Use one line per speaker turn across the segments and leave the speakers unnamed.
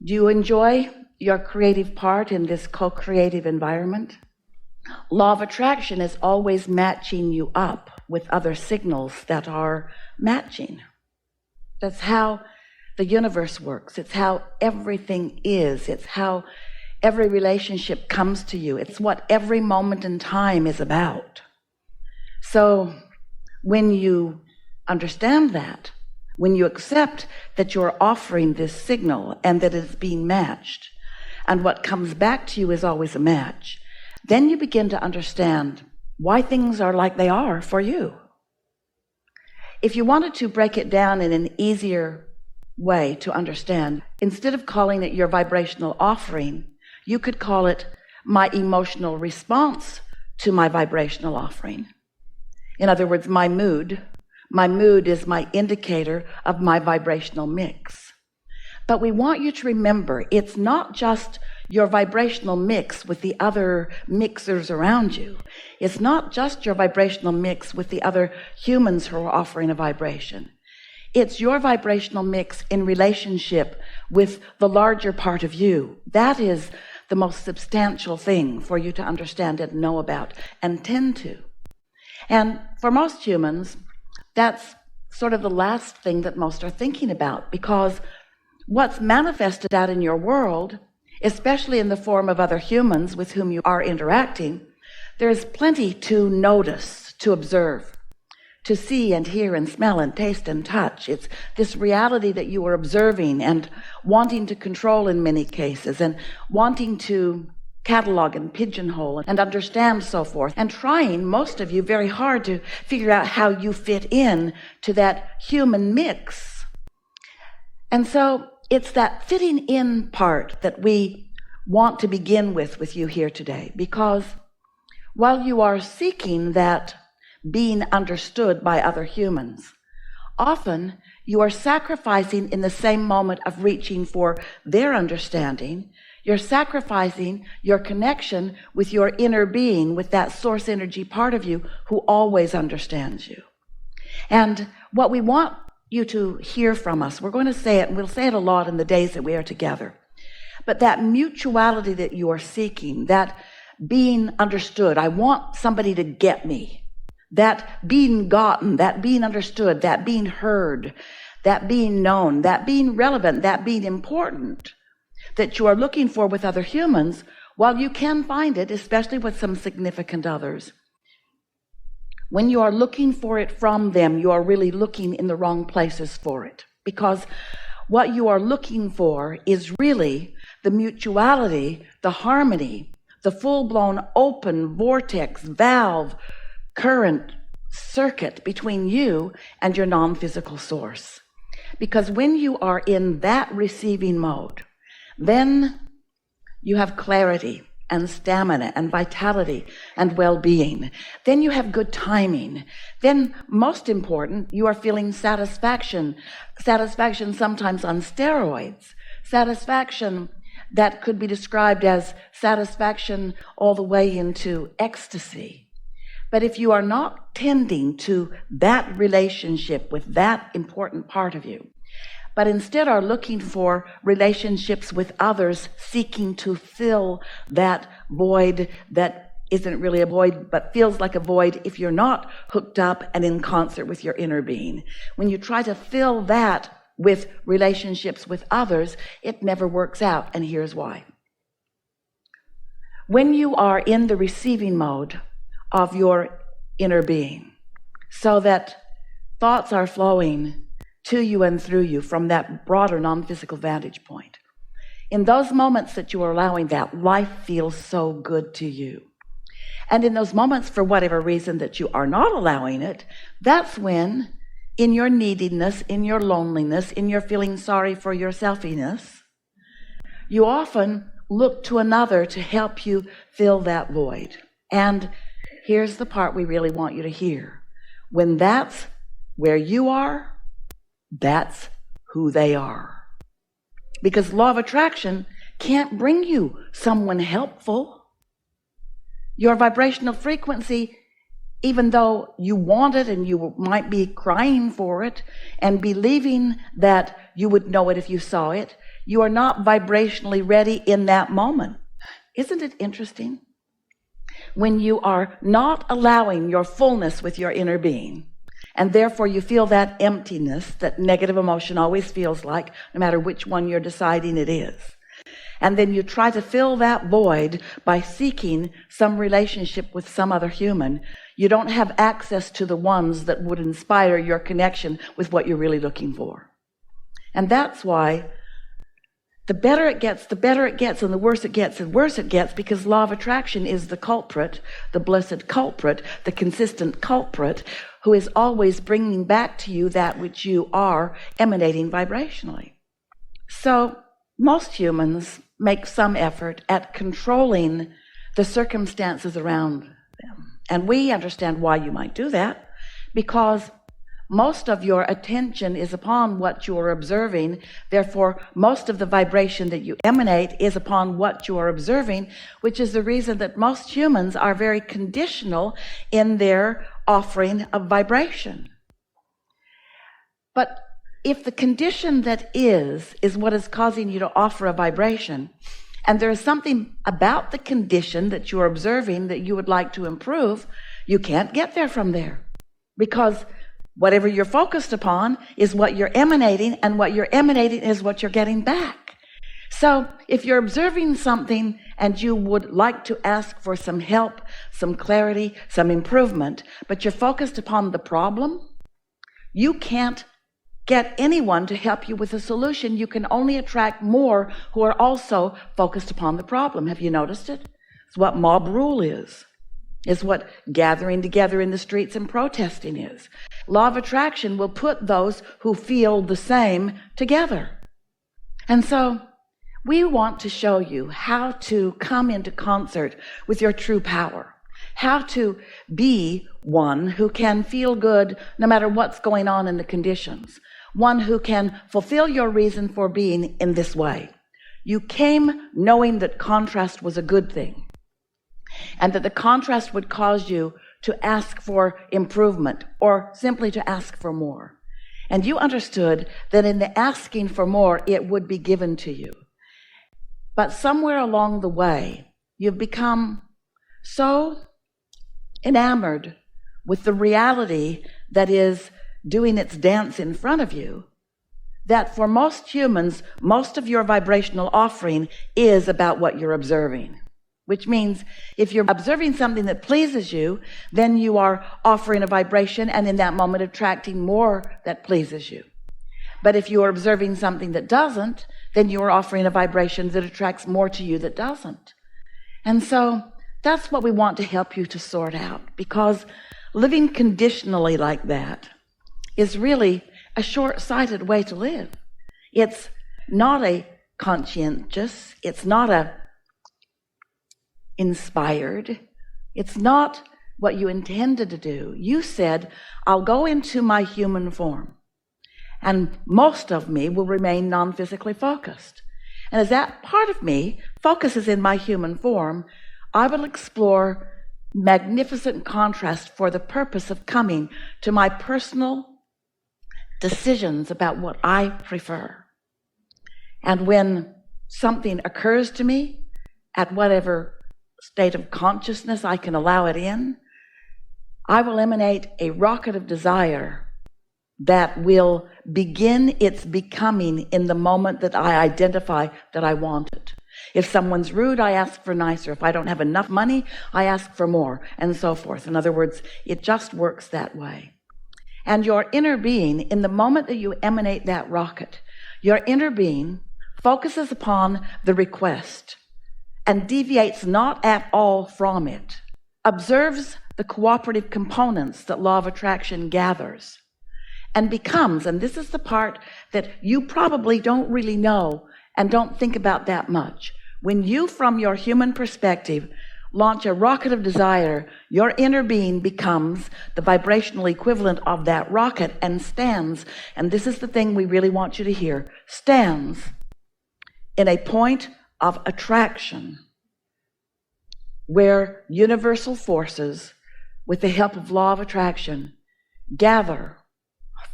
Do you enjoy your creative part in this co-creative environment? Law of attraction is always matching you up with other signals that are matching. That's how the universe works. It's how everything is. It's how every relationship comes to you. It's what every moment in time is about. So when you understand that, when you accept that you're offering this signal and that it's being matched, and what comes back to you is always a match, then you begin to understand why things are like they are for you. If you wanted to break it down in an easier way to understand, instead of calling it your vibrational offering, you could call it my emotional response to my vibrational offering. In other words, my mood. My mood is my indicator of my vibrational mix. But we want you to remember, it's not just your vibrational mix with the other mixers around you. It's not just your vibrational mix with the other humans who are offering a vibration. It's your vibrational mix in relationship with the larger part of you. That is the most substantial thing for you to understand and know about and tend to. And for most humans, that's sort of the last thing that most are thinking about, because what's manifested out in your world, especially in the form of other humans with whom you are interacting, there is plenty to notice, to observe, to see and hear and smell and taste and touch. It's this reality that you are observing and wanting to control in many cases, and wanting to catalog and pigeonhole and understand, so forth, and trying, most of you, very hard to figure out how you fit in to that human mix. And so it's that fitting in part that we want to begin with you here today, because while you are seeking that being understood by other humans, often you are sacrificing in the same moment of reaching for their understanding. You're sacrificing your connection with your inner being, with that source energy part of you who always understands you. And what we want you to hear from us, we're going to say it, and we'll say it a lot in the days that we are together, but that mutuality that you are seeking, that being understood, I want somebody to get me, that being gotten, that being understood, that being heard, that being known, that being relevant, that being important, that you are looking for with other humans, while you can find it, especially with some significant others, when you are looking for it from them, you are really looking in the wrong places for it. Because what you are looking for is really the mutuality, the harmony, the full-blown open vortex, valve, current, circuit between you and your non-physical source. Because when you are in that receiving mode, then you have clarity and stamina and vitality and well-being. Then you have good timing. Then, most important, you are feeling satisfaction. Satisfaction sometimes on steroids. Satisfaction that could be described as satisfaction all the way into ecstasy. But if you are not tending to that relationship with that important part of you, but instead are looking for relationships with others, seeking to fill that void that isn't really a void, but feels like a void if you're not hooked up and in concert with your inner being. When you try to fill that with relationships with others, it never works out, and here's why. When you are in the receiving mode of your inner being, so that thoughts are flowing to you and through you from that broader non-physical vantage point, in those moments that you are allowing that, life feels so good to you. And in those moments, for whatever reason that you are not allowing it, that's when, in your neediness, in your loneliness, in your feeling sorry for your selfiness, you often look to another to help you fill that void. And here's the part we really want you to hear. When that's where you are, that's who they are. Because law of attraction can't bring you someone helpful. Your vibrational frequency, even though you want it and you might be crying for it and believing that you would know it if you saw it, you are not vibrationally ready in that moment. Isn't it interesting? When you are not allowing your fullness with your inner being, and therefore you feel that emptiness that negative emotion always feels like, no matter which one you're deciding it is. And then you try to fill that void by seeking some relationship with some other human. You don't have access to the ones that would inspire your connection with what you're really looking for. And that's why the better it gets, and the worse it gets, and worse it gets, because law of attraction is the culprit, the blessed culprit, the consistent culprit, who is always bringing back to you that which you are emanating vibrationally. So most humans make some effort at controlling the circumstances around them. And we understand why you might do that, because most of your attention is upon what you are observing. Therefore, most of the vibration that you emanate is upon what you are observing, which is the reason that most humans are very conditional in their offering of vibration. But if the condition that is what is causing you to offer a vibration, and there is something about the condition that you're observing that you would like to improve, you can't get there from there, because whatever you're focused upon is what you're emanating, and what you're emanating is what you're getting back. So if you're observing something and you would like to ask for some help, some clarity, some improvement, but you're focused upon the problem, you can't get anyone to help you with a solution. You can only attract more who are also focused upon the problem. Have you noticed it? It's what mob rule is what gathering together in the streets and protesting is. Law of attraction will put those who feel the same together. And so we want to show you how to come into concert with your true power, how to be one who can feel good no matter what's going on in the conditions, one who can fulfill your reason for being in this way. You came knowing that contrast was a good thing, and that the contrast would cause you to ask for improvement or simply to ask for more. And you understood that in the asking for more, it would be given to you. But somewhere along the way, you've become so enamored with the reality that is doing its dance in front of you, that for most humans, most of your vibrational offering is about what you're observing. Which means if you're observing something that pleases you, then you are offering a vibration, and in that moment attracting more that pleases you. But if you are observing something that doesn't, then you are offering a vibration that attracts more to you that doesn't. And so that's what we want to help you to sort out, because living conditionally like that is really a short-sighted way to live. It's not a conscientious, it's not a inspired, it's not what you intended to do. You said, I'll go into my human form, and most of me will remain non-physically focused. And as that part of me focuses in my human form, I will explore magnificent contrast for the purpose of coming to my personal decisions about what I prefer. And when something occurs to me, at whatever state of consciousness I can allow it in, I will emanate a rocket of desire that will begin its becoming in the moment that I identify that I want it. If someone's rude, I ask for nicer. If I don't have enough money, I ask for more, and so forth. In other words, it just works that way. And your inner being, in the moment that you emanate that rocket, your inner being focuses upon the request and deviates not at all from it, observes the cooperative components that law of attraction gathers, and becomes, and this is the part that you probably don't really know and don't think about that much, when you, from your human perspective, launch a rocket of desire, your inner being becomes the vibrational equivalent of that rocket and stands, and this is the thing we really want you to hear, stands in a point of attraction where universal forces, with the help of law of attraction, gather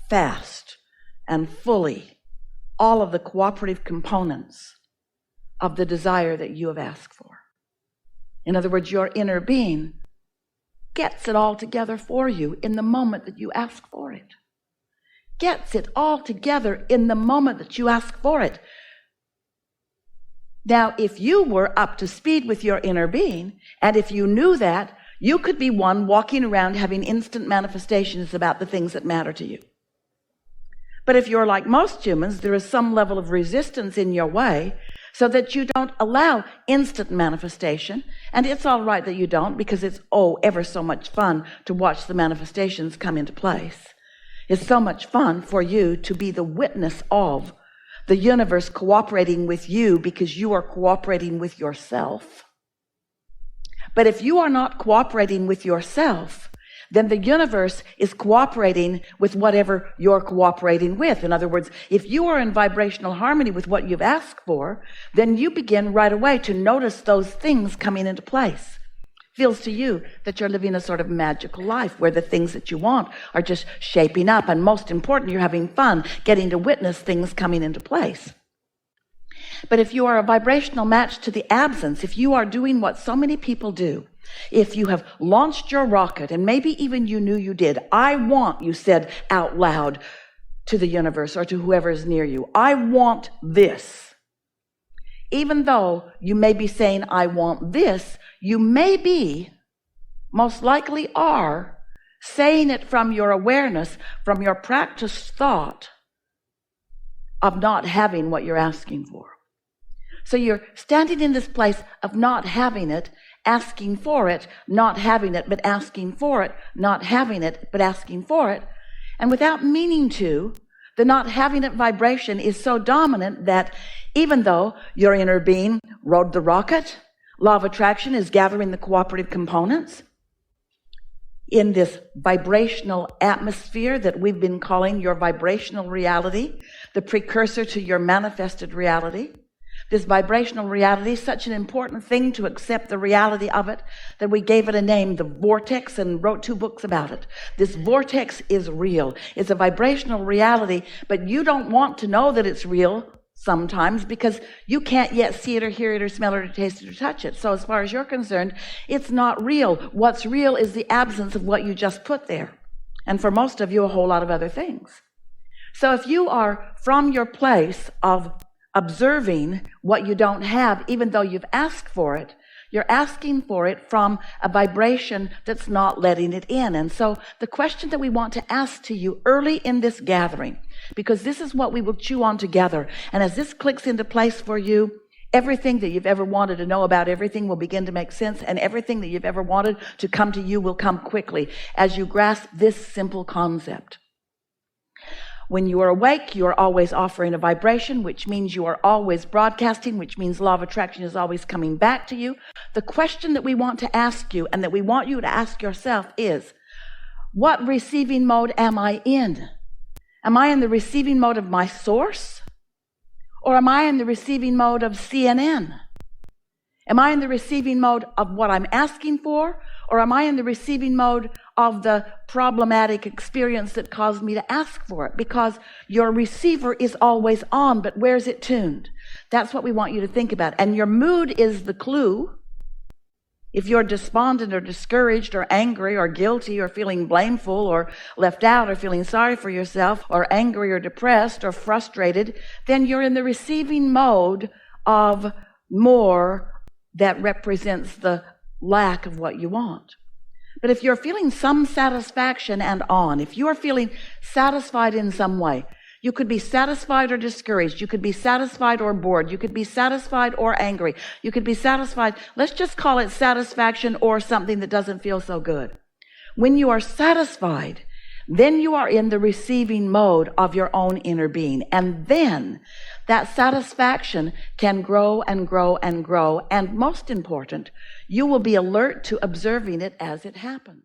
fast and fully all of the cooperative components of the desire that you have asked for. In other words, your inner being gets it all together for you in the moment that you ask for it. Gets it all together in the moment that you ask for it. Now, if you were up to speed with your inner being, and if you knew that, you could be one walking around having instant manifestations about the things that matter to you. But if you're like most humans, there is some level of resistance in your way so that you don't allow instant manifestation. And it's all right that you don't, because it's, ever so much fun to watch the manifestations come into place. It's so much fun for you to be the witness of the universe cooperating with you because you are cooperating with yourself. But if you are not cooperating with yourself, then the universe is cooperating with whatever you're cooperating with. In other words, if you are in vibrational harmony with what you've asked for, then you begin right away to notice those things coming into place. Feels to you that you're living a sort of magical life where the things that you want are just shaping up, and most important, you're having fun getting to witness things coming into place. But if you are a vibrational match to the absence, if you are doing what so many people do, if you have launched your rocket, and maybe even you knew you did, I want, you said out loud to the universe or to whoever is near you, I want this. Even though you may be saying, I want this, you may be, most likely are, saying it from your awareness, from your practiced thought of not having what you're asking for. So you're standing in this place of not having it, asking for it, not having it, but asking for it, not having it, but asking for it. And without meaning to, the not having it vibration is so dominant that even though your inner being rode the rocket, law of attraction is gathering the cooperative components in this vibrational atmosphere that we've been calling your vibrational reality, the precursor to your manifested reality. This vibrational reality is such an important thing to accept the reality of it that we gave it a name, the vortex, and wrote 2 books about it. This vortex is real. It's a vibrational reality, but you don't want to know that it's real sometimes because you can't yet see it or hear it or smell it or taste it or touch it. So as far as you're concerned, it's not real. What's real is the absence of what you just put there. And for most of you, a whole lot of other things. So if you are from your place of observing what you don't have, even though you've asked for it, you're asking for it from a vibration that's not letting it in. And so the question that we want to ask to you early in this gathering, because this is what we will chew on together, and as this clicks into place for you, everything that you've ever wanted to know about everything will begin to make sense, and everything that you've ever wanted to come to you will come quickly as you grasp this simple concept. When you are awake, you are always offering a vibration, which means you are always broadcasting, which means law of attraction is always coming back to you. The question that we want to ask you, and that we want you to ask yourself, is, what receiving mode am I in? Am I in the receiving mode of my source? Or am I in the receiving mode of CNN? Am I in the receiving mode of what I'm asking for? Or am I in the receiving mode of the problematic experience that caused me to ask for it? Because your receiver is always on, but where's it tuned? That's what we want you to think about. And your mood is the clue. If you're despondent or discouraged or angry or guilty or feeling blameful or left out or feeling sorry for yourself or angry or depressed or frustrated, then you're in the receiving mode of more that represents the lack of what you want. But if you're feeling some satisfaction and on, if you are feeling satisfied in some way, you could be satisfied or discouraged, you could be satisfied or bored, you could be satisfied or angry, you could be satisfied, let's just call it satisfaction or something that doesn't feel so good. When you are satisfied, then you are in the receiving mode of your own inner being. And then that satisfaction can grow and grow and grow. And most important, you will be alert to observing it as it happens.